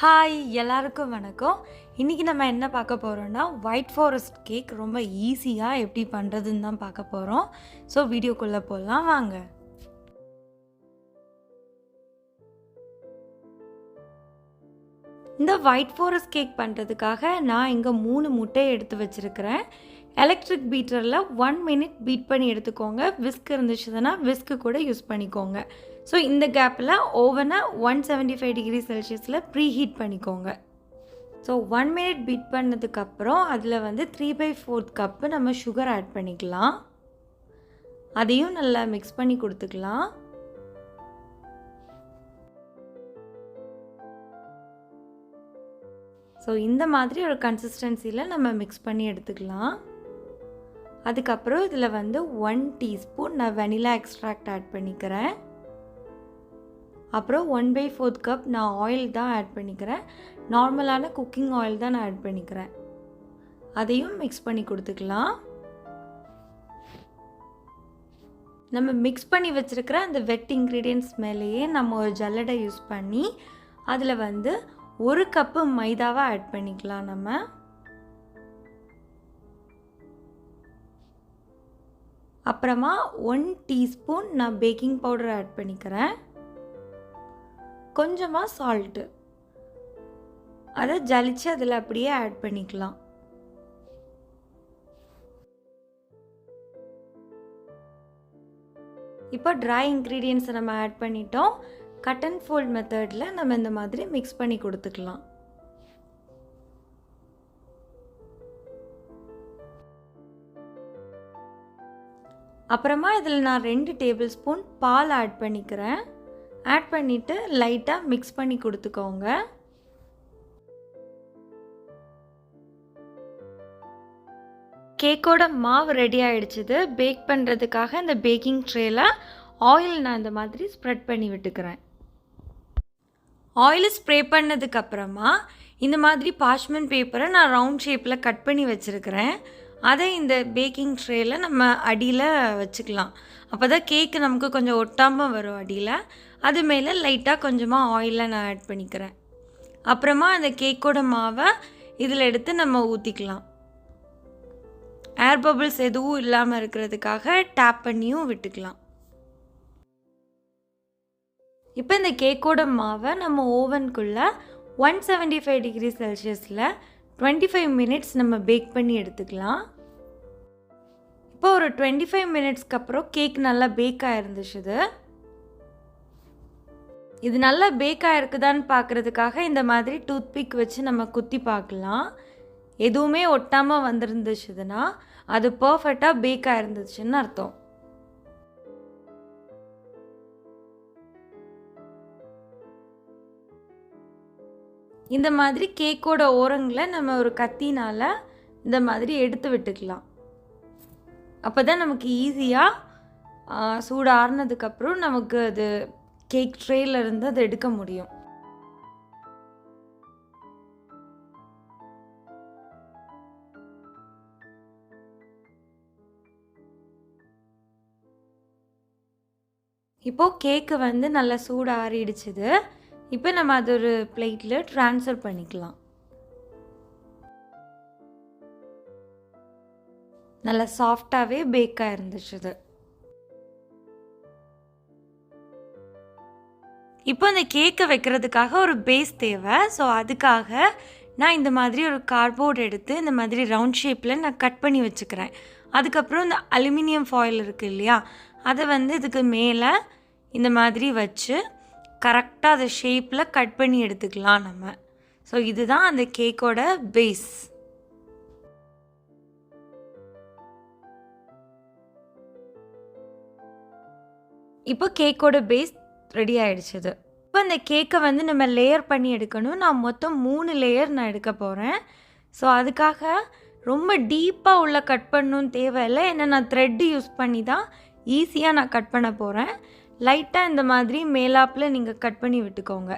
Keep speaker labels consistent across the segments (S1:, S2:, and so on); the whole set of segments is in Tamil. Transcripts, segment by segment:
S1: ஹாய் எல்லாருக்கும் வணக்கம். இன்றைக்கி நம்ம என்ன பார்க்க போகிறோன்னா ஒயிட் ஃபாரஸ்ட் கேக் ரொம்ப ஈஸியாக எப்படி பண்ணுறதுன்னு தான் பார்க்க போகிறோம். ஸோ வீடியோக்குள்ளே போகலாம் வாங்க. இந்த ஒயிட் ஃபாரஸ்ட் கேக் பண்ணுறதுக்காக நான் இங்கே 3 முட்டையை எடுத்து வச்சுருக்கிறேன். எலக்ட்ரிக் பீட்டரில் 1 மினிட் பீட் பண்ணி எடுத்துக்கோங்க. விஸ்க் இருந்துச்சுன்னா விஸ்க்கு கூட யூஸ் பண்ணிக்கோங்க. ஸோ இந்த கேப்பில் ஓவனை 175 டிகிரி செல்சியஸில் ப்ரீ ஹீட் பண்ணிக்கோங்க. ஸோ 1 மினிட் பீட் பண்ணதுக்கப்புறம் அதில் 3/4 கப்பு நம்ம சுகர் ஆட் பண்ணிக்கலாம். அதையும் நல்லா மிக்ஸ் பண்ணி கொடுத்துக்கலாம். ஸோ இந்த மாதிரி ஒரு கன்சிஸ்டன்சியில் நம்ம மிக்ஸ் பண்ணி எடுத்துக்கலாம். அதுக்கப்புறம் இதில் 1 டீஸ்பூன் நான் வெனிலா எக்ஸ்ட்ராக்ட் ஆட் பண்ணிக்கிறேன். அப்புறம் 1/4 கப் நான் ஆயில் தான் ஆட் பண்ணிக்கிறேன். நார்மலான குக்கிங் ஆயில் தான் நான் ஆட் பண்ணிக்கிறேன். அதையும் மிக்ஸ் பண்ணி கொடுத்துக்கலாம். நம்ம மிக்ஸ் பண்ணி வச்சுருக்கிற அந்த வெட் இன்க்ரீடியன்ட்ஸ் மேலேயே நம்ம ஒரு ஜல்லடை யூஸ் பண்ணி அதில் 1 கப்பு மைதாவை ஆட் பண்ணிக்கலாம். நம்ம அப்புறமா 1 டீஸ்பூன் நான் பேக்கிங் பவுடர் ஆட் பண்ணிக்கிறேன். கொஞ்சமாக சால்ட்டு அதை ஜலிச்சு அதில் அப்படியே ஆட் பண்ணிக்கலாம். இப்போ ட்ரை இன்க்ரீடியன்ட்ஸை நம்ம ஆட் பண்ணிட்டோம். கட் அண்ட் ஃபோல்ட் மெத்தடில் நம்ம இந்த மாதிரி மிக்ஸ் பண்ணி கொடுத்துக்கலாம். அப்புறமா இதில் நான் 2 டேபிள் ஸ்பூன் பால் ஆட் பண்ணிக்கிறேன். ஆட் பண்ணிவிட்டு லைட்டாக மிக்ஸ் பண்ணி கொடுத்துக்கோங்க. கேக்கோட மாவு ரெடி ஆகிடுச்சிது. பேக் பண்ணுறதுக்காக இந்த பேக்கிங் ட்ரேயில் ஆயில் நான் இந்த மாதிரி ஸ்ப்ரெட் பண்ணி விட்டுக்கிறேன். ஆயில் ஸ்ப்ரே பண்ணதுக்கப்புறமா இந்த மாதிரி பார்ச்மெண்ட் பேப்பரை நான் ரவுண்ட் ஷேப்பில் கட் பண்ணி வச்சுருக்கிறேன். அதை இந்த பேக்கிங் ட்ரேயில் நம்ம அடியில் வச்சுக்கலாம். அப்போ தான் கேக்கு நமக்கு கொஞ்சம் ஒட்டாமல் வரும் அடியில். அது மேலே லைட்டாக கொஞ்சமாக ஆயிலை நான் ஆட் பண்ணிக்கிறேன். அப்புறமா அந்த கேக்கோட மாவை இதில் எடுத்து நம்ம ஊற்றிக்கலாம். ஏர் பபிள்ஸ் எதுவும் இல்லாமல் இருக்கிறதுக்காக டேப் பண்ணியும் விட்டுக்கலாம். இப்போ இந்த கேக்கோட மாவை நம்ம ஓவனுக்குள்ளே 175 டிகிரி செல்சியஸில் 25 மினிட்ஸ் நம்ம பேக் பண்ணி எடுத்துக்கலாம். இப்போ ஒரு 25 மினிட்ஸ்க்கு அப்புறம் கேக் நல்லா பேக் ஆகிருந்துச்சுது. இது நல்லா பேக் ஆகிருக்குதான்னு பார்க்குறதுக்காக இந்த மாதிரி டூத்பிக் வச்சு நம்ம குத்தி பார்க்கலாம். எதுவுமே ஒட்டாமல் வந்துருந்துச்சுதுன்னா அது பர்ஃபெக்டாக பேக் ஆகிருந்துச்சுன்னு அர்த்தம். இந்த மாதிரி கேக்கோட ஓரங்களை நம்ம ஒரு கத்தினால் இந்த மாதிரி எடுத்து விட்டுக்கலாம். அப்போ தான் நமக்கு ஈஸியாக சூடு ஆறுனதுக்கப்புறம் நமக்கு அது கேக் ட்ரேயிலேருந்து அதை எடுக்க முடியும். இப்போது கேக்கு நல்லா சூடு ஆறிடுச்சுது. இப்போ நம்ம அது ஒரு பிளேட்டில் ட்ரான்ஸ்ஃபர் பண்ணிக்கலாம். நல்லா சாஃப்டாகவே பேக்காக இருந்துச்சுது. இப்போ இந்த கேக்கை வைக்கிறதுக்காக ஒரு பேஸ் தேவை. ஸோ அதுக்காக நான் இந்த மாதிரி ஒரு கார்ட்போர்ட் எடுத்து இந்த மாதிரி ரவுண்ட் ஷேப்பில் நான் கட் பண்ணி வச்சுக்கிறேன். அதுக்கப்புறம் இந்த அலுமினியம் ஃபாயில் இருக்குது இல்லையா, அதை இதுக்கு மேலே இந்த மாதிரி வச்சு கரெக்டாக அதை ஷேப்பில் கட் பண்ணி எடுத்துக்கலாம் நம்ம. ஸோ இதுதான் அந்த கேக்கோட பேஸ். இப்போ கேக்கோட பேஸ் ரெடி ஆகிடுச்சிது. இப்போ அந்த கேக்கை நம்ம லேயர் பண்ணி எடுக்கணும். நான் மொத்தம் 3 லேயர் நான் எடுக்க போகிறேன். ஸோ அதுக்காக ரொம்ப டீப்பாக உள்ள கட் பண்ணணும்னு தேவையில்லை. ஏன்னா நான் த்ரெட்டு யூஸ் பண்ணி தான் ஈஸியாக நான் கட் பண்ண போகிறேன். லைட்டாக இந்த மாதிரி மேலாப்பில் நீங்கள் கட் பண்ணி விட்டுக்கோங்க.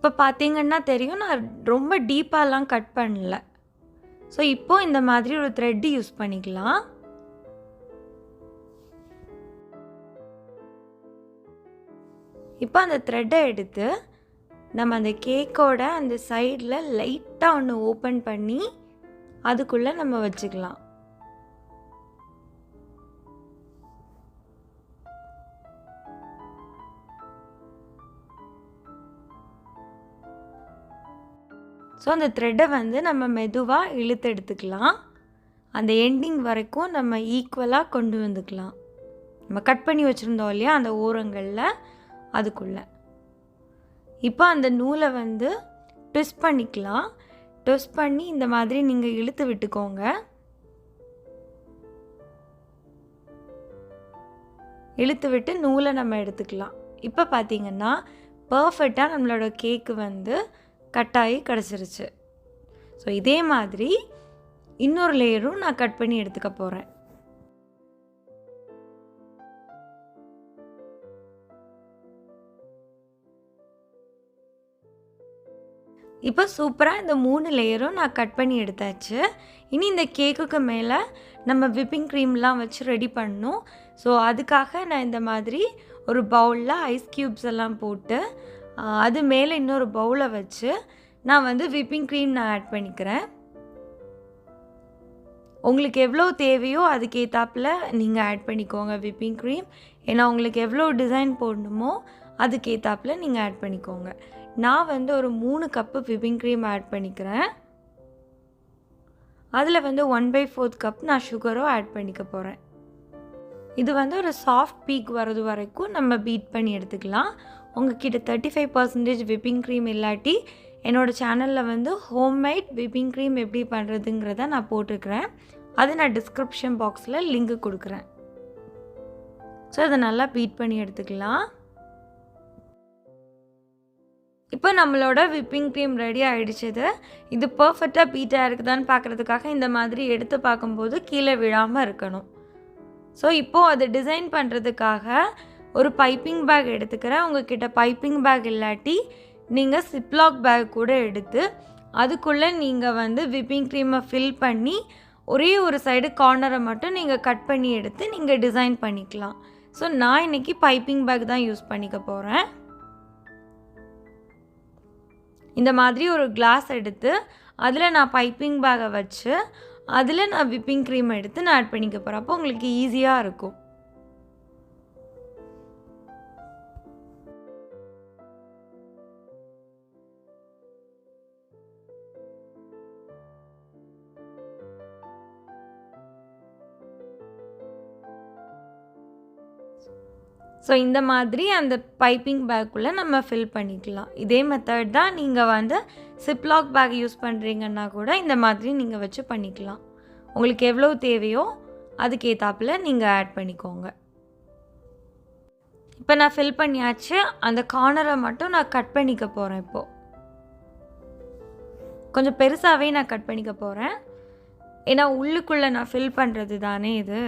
S1: இப்போ பார்த்தீங்கன்னா தெரியும், நான் ரொம்ப டீப்பாலாம் கட் பண்ணல. ஸோ இப்போது இந்த மாதிரி ஒரு த்ரெட் யூஸ் பண்ணிக்கலாம். இப்போ அந்த த்ரெட்டை எடுத்து நம்ம அந்த கேக்கோட அந்த சைடில் லைட்டாக ஒன்று ஓப்பன் பண்ணி அதுக்குள்ளே நம்ம வச்சுக்கலாம். ஸோ அந்த த்ரெட்டை வந்து நம்ம மெதுவாக இழுத்து எடுத்துக்கலாம். அந்த எண்டிங் வரைக்கும் நம்ம ஈக்குவலாக கொண்டு வந்துக்கலாம். நம்ம கட் பண்ணி வச்சுருந்தோம் இல்லையா அந்த ஓரங்களில், அதுக்குள்ளே. இப்போ அந்த நூலை வந்து ட்விஸ்ட் பண்ணிக்கலாம். ட்விஸ்ட் பண்ணி இந்த மாதிரி நீங்கள் இழுத்து விட்டுக்கோங்க. இழுத்து விட்டு நூலை நம்ம எடுத்துக்கலாம். இப்போ பார்த்தீங்கன்னா பர்ஃபெக்டாக நம்மளோட கேக்கு வந்து கட்டாயி கிடச்சிருச்சு. ஸோ இதே மாதிரி இன்னொரு லேயரும் நான் கட் பண்ணி எடுத்துக்க போகிறேன். இப்போ சூப்பராக இந்த 3 லேயரும் நான் கட் பண்ணி எடுத்தாச்சு. இனி இந்த கேக்குக்கு மேலே நம்ம விப்பிங் க்ரீம்லாம் வச்சு ரெடி பண்ணணும். ஸோ அதுக்காக நான் இந்த மாதிரி ஒரு பவுலில் ஐஸ் க்யூப்ஸ் எல்லாம் போட்டு அது மேலே இன்னொரு பவுலை வச்சு நான் வந்து விப்பிங் க்ரீம் நான் ஆட் பண்ணிக்கிறேன். உங்களுக்கு எவ்வளோ தேவையோ அதுக்கேற்றாப்புல நீங்கள் ஆட் பண்ணிக்கோங்க விப்பிங் க்ரீம். ஏன்னா உங்களுக்கு எவ்வளோ டிசைன் போடணுமோ அதுக்கேற்றாப்புல நீங்கள் ஆட் பண்ணிக்கோங்க. நான் வந்து ஒரு 3 கப்பு விப்பிங் க்ரீம் ஆட் பண்ணிக்கிறேன். அதில் வந்து 1/4 கப் நான் சுகரும் ஆட் பண்ணிக்க போகிறேன். இது வந்து ஒரு சாஃப்ட் பீக் வர்றது வரைக்கும் நம்ம பீட் பண்ணி எடுத்துக்கலாம். உங்ககிட்ட 35% விப்பிங் க்ரீம் இல்லாட்டி என்னோடய சேனலில் வந்து ஹோம்மேட் விப்பிங் க்ரீம் எப்படி பண்ணுறதுங்கிறத நான் போட்டிருக்கிறேன். அது நான் டிஸ்கிரிப்ஷன் பாக்ஸில் லிங்க் கொடுக்குறேன். ஸோ அதை நல்லா பீட் பண்ணி எடுத்துக்கலாம். இப்போ நம்மளோட விப்பிங் க்ரீம் ரெடி ஆகிடுச்சது. இது பர்ஃபெக்டாக பீட்டாக இருக்குதான்னு பார்க்குறதுக்காக இந்த மாதிரி எடுத்து பார்க்கும்போது கீழே விழாமல் இருக்கணும். ஸோ இப்போது அதை டிசைன் பண்ணுறதுக்காக ஒரு பைப்பிங் பேக் எடுத்துக்கிறேன். உங்கள்கிட்ட பைப்பிங் பேக் இல்லாட்டி நீங்கள் சிப்லாக் பேக் கூட எடுத்து அதுக்குள்ளே நீங்கள் வந்து விப்பிங் க்ரீமை ஃபில் பண்ணி ஒரே ஒரு சைடு கார்னரை மட்டும் நீங்கள் கட் பண்ணி எடுத்து நீங்கள் டிசைன் பண்ணிக்கலாம். ஸோ நான் இன்றைக்கி பைப்பிங் பேக் தான் யூஸ் பண்ணிக்க போகிறேன். இந்த மாதிரி ஒரு கிளாஸ் எடுத்து அதில் நான் பைப்பிங் பேக்கை வச்சு அதில் நான் விப்பிங் க்ரீம் எடுத்து நான் ஆட் பண்ணிக்க போகிறேன். அப்போ உங்களுக்கு ஈஸியாக இருக்கும். ஸோ இந்த மாதிரி அந்த பைப்பிங் பேக்குள்ளே நம்ம ஃபில் பண்ணிக்கலாம். இதே மெத்தட் தான் நீங்கள் வந்து சிப்லாக் பேக் யூஸ் பண்ணுறீங்கன்னா கூட இந்த மாதிரி நீங்கள் வச்சு பண்ணிக்கலாம். உங்களுக்கு எவ்வளோ தேவையோ அதுக்கேற்றாப்புல நீங்கள் ஆட் பண்ணிக்கோங்க. இப்போ நான் ஃபில் பண்ணியாச்சு. அந்த கார்னரை மட்டும் நான் கட் பண்ணிக்க போகிறேன். இப்போது கொஞ்சம் பெருசாகவே நான் கட் பண்ணிக்க போகிறேன். ஏன்னா உள்ளுக்குள்ளே நான் ஃபில் பண்ணுறது தானே இது.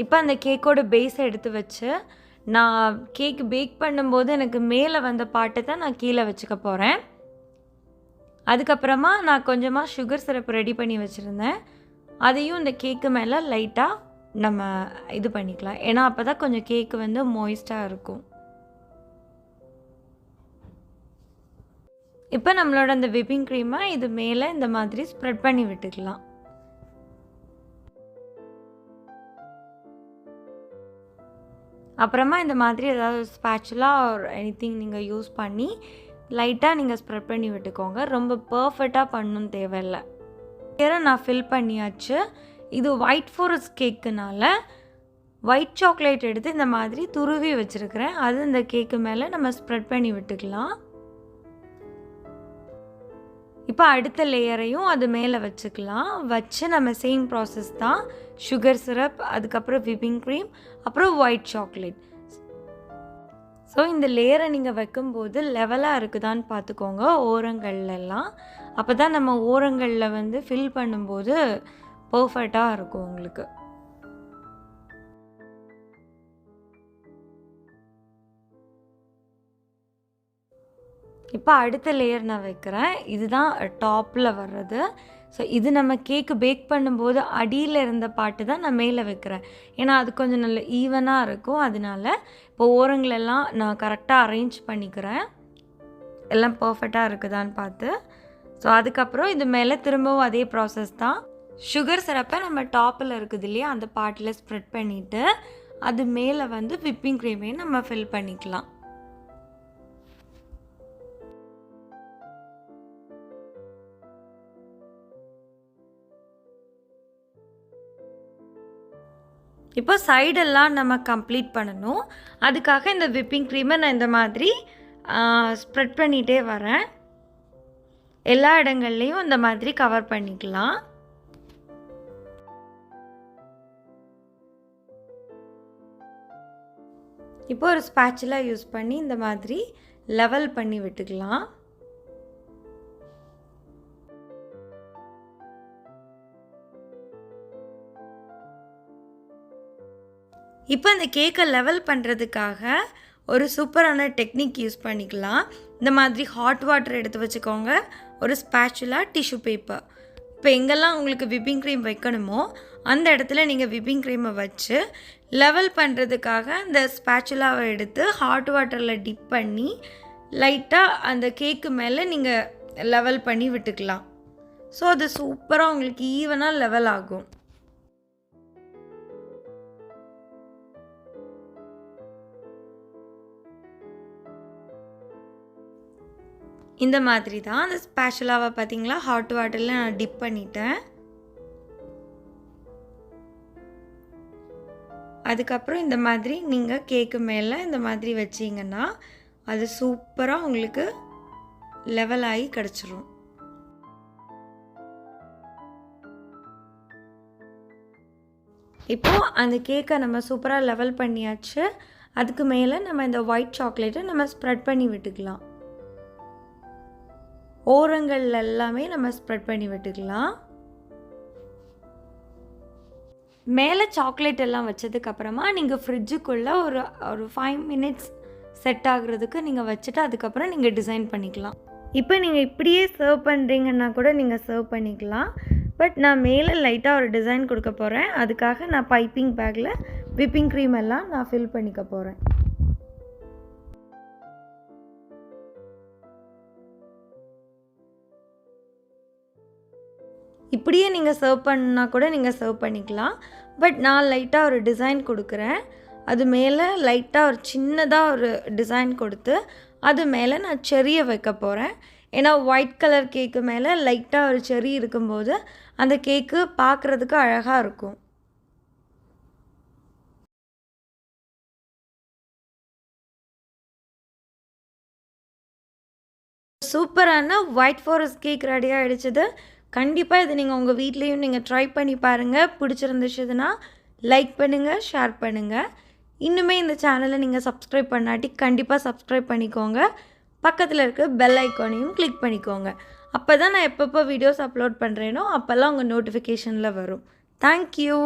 S1: இப்போ அந்த கேக்கோட பேஸை எடுத்து வச்சு நான் கேக் பேக் பண்ணும்போது எனக்கு மேலே வந்த பாட்டை தான் நான் கீழே வச்சுக்க போகிறேன். அதுக்கப்புறமா நான் கொஞ்சமாக சுகர் சிரப் ரெடி பண்ணி வச்சுருந்தேன். அதையும் இந்த கேக்கு மேலே லைட்டாக நம்ம இது பண்ணிக்கலாம். ஏன்னா அப்போ தான் கொஞ்சம் கேக்கு வந்து மொய்ஸ்டாக இருக்கும். இப்போ நம்மளோட அந்த விப்பிங் க்ரீமை இது மேலே இந்த மாதிரி ஸ்ப்ரெட் பண்ணி விட்டுக்கலாம். அப்புறமா இந்த மாதிரி ஏதாவது ஸ்பேச்சுலா ஆர் எனிதிங் நீங்கள் யூஸ் பண்ணி லைட்டாக நீங்கள் ஸ்ப்ரெட் பண்ணி விட்டுக்கோங்க. ரொம்ப பர்ஃபெக்டாக பண்ணணும் தேவையில்லை. வேறு நான் ஃபில் பண்ணியாச்சு. இது ஒயிட் ஃபாரஸ்ட் கேக்குனால ஒயிட் சாக்லேட் எடுத்து இந்த மாதிரி துருவி வச்சுருக்கிறேன். அது இந்த கேக்கு மேலே நம்ம ஸ்ப்ரெட் பண்ணி விட்டுக்கலாம். இப்போ அடுத்த லேயரையும் அது மேலே வச்சுக்கலாம். வச்சு நம்ம சேம் ப்ராசஸ் தான். சுகர் சிரப், அதுக்கப்புறம் விப்பிங் க்ரீம், அப்புறம் ஒயிட் சாக்லேட். ஸோ இந்த லேயரை நீங்கள் வைக்கும்போது லெவலாக இருக்குதான்னு பார்த்துக்கோங்க ஓரங்கள்லாம். அப்போ தான் நம்ம ஓரங்களில் வந்து ஃபில் பண்ணும்போது பர்ஃபெக்டாக இருக்கும் உங்களுக்கு. இப்போ அடுத்த லேயர் நான் வைக்கிறேன். இதுதான் டாப்பில் வர்றது. ஸோ இது நம்ம கேக்கு பேக் பண்ணும்போது அடியில் இருந்த பாட்டு தான் நான் மேலே வைக்கிறேன். ஏன்னா அது கொஞ்சம் நல்ல ஈவனாக இருக்கும். அதனால இப்போ ஓரங்களெல்லாம் நான் கரெக்டாக அரேஞ்ச் பண்ணிக்கிறேன். எல்லாம் பர்ஃபெக்டாக இருக்குதான்னு பார்த்து. ஸோ அதுக்கப்புறம் இது மேலே திரும்பவும் அதே ப்ராசஸ் தான். சுகர் சிரப்பை நம்ம டாப்பில் இருக்குது இல்லையா, அந்த பாட்டில் ஸ்ப்ரெட் பண்ணிவிட்டு அது மேலே வந்து விப்பிங் க்ரீமையும் நம்ம ஃபில் பண்ணிக்கலாம். இப்போ சைடெல்லாம் நம்ம கம்ப்ளீட் பண்ணணும். அதுக்காக இந்த விப்பிங் க்ரீமை நான் இந்த மாதிரி ஸ்ப்ரெட் பண்ணிகிட்டே வரேன். எல்லா இடங்கள்லையும் இந்த மாதிரி கவர் பண்ணிக்கலாம். இப்போ ஒரு ஸ்பேச்சுலா யூஸ் பண்ணி இந்த மாதிரி லெவல் பண்ணி விட்டுக்கலாம். இப்போ இந்த கேக்கை லெவல் பண்ணுறதுக்காக ஒரு சூப்பரான டெக்னிக் யூஸ் பண்ணிக்கலாம். இந்த மாதிரி ஹாட் வாட்டர் எடுத்து வச்சுக்கோங்க, ஒரு ஸ்பேச்சுலா, டிஷ்யூ பேப்பர். இப்போ எங்கெல்லாம் உங்களுக்கு விப்பிங் க்ரீம் வைக்கணுமோ அந்த இடத்துல நீங்கள் விப்பிங் க்ரீமை வச்சு லெவல் பண்ணுறதுக்காக அந்த ஸ்பேச்சுலாவை எடுத்து ஹாட் வாட்டரில் டிப் பண்ணி லைட்டாக அந்த கேக்கு மேலே நீங்கள் லெவல் பண்ணி விட்டுக்கலாம். ஸோ அது சூப்பராக உங்களுக்கு ஈவனாக லெவல் ஆகும். இந்த மாதிரி தான் அந்த ஸ்பேச்சுலாவை பார்த்தீங்களா, ஹாட் வாட்டரில் நான் டிப் பண்ணிட்டேன். அதுக்கப்புறம் இந்த மாதிரி நீங்கள் கேக்கு மேலே இந்த மாதிரி வச்சிங்கன்னா அது சூப்பராக உங்களுக்கு லெவல் ஆகி கிடச்சிரும். இப்போது அந்த கேக்கை நம்ம சூப்பராக லெவல் பண்ணியாச்சு. அதுக்கு மேலே நம்ம இந்த ஒயிட் சாக்லேட்டை நம்ம ஸ்ப்ரெட் பண்ணி விட்டுக்கலாம். ஓரங்கள் எல்லாமே நம்ம ஸ்ப்ரெட் பண்ணி விட்டுக்கலாம். மேலே சாக்லேட் எல்லாம் வச்சதுக்கப்புறமா நீங்கள் ஃப்ரிட்ஜுக்குள்ளே ஒரு 5 மினிட்ஸ் செட் ஆகுறதுக்கு நீங்கள் வச்சுட்டு அதுக்கப்புறம் நீங்கள் டிசைன் பண்ணிக்கலாம். இப்போ நீங்கள் இப்படியே சர்வ் பண்ணுறீங்கன்னா கூட நீங்கள் சர்வ் பண்ணிக்கலாம். பட் நான் மேலே லைட்டாக ஒரு டிசைன் கொடுக்க போகிறேன். அதுக்காக நான் பைப்பிங் பேக்கில் விப்பிங் க்ரீம் எல்லாம் நான் ஃபில் பண்ணிக்க போகிறேன். இப்படியே நீங்கள் சர்வ் பண்ணால் கூட நீங்கள் சர்வ் பண்ணிக்கலாம். பட் நான் லைட்டாக ஒரு டிசைன் கொடுக்குறேன். அது மேலே லைட்டாக ஒரு சின்னதாக ஒரு டிசைன் கொடுத்து அது மேலே நான் செர்ரியை வைக்க போகிறேன். ஏன்னா ஒயிட் கலர் கேக்கு மேலே லைட்டாக ஒரு செர்ரி இருக்கும்போது அந்த கேக்கு பார்க்குறதுக்கு அழகாக இருக்கும். சூப்பரான ஒயிட் ஃபாரஸ்ட் கேக் ரெடி ஆகிடுச்சுது. கண்டிப்பாக இது நீங்கள் உங்கள் வீட்லேயும் நீங்கள் ட்ரை பண்ணி பாருங்கள். பிடிச்சிருந்துச்சுதுன்னா லைக் பண்ணுங்கள், ஷேர் பண்ணுங்கள். இன்னுமே இந்த சேனலை நீங்கள் சப்ஸ்கிரைப் பண்ணாட்டி கண்டிப்பாக சப்ஸ்கிரைப் பண்ணிக்கோங்க. பக்கத்தில் இருக்க பெல் ஐக்கானையும் கிளிக் பண்ணிக்கோங்க. அப்போ தான் நான் எப்பப்போ வீடியோஸ் அப்லோட் பண்ணுறேனோ அப்போல்லாம் உங்கள் நோட்டிஃபிகேஷனில் வரும். தேங்க்யூ.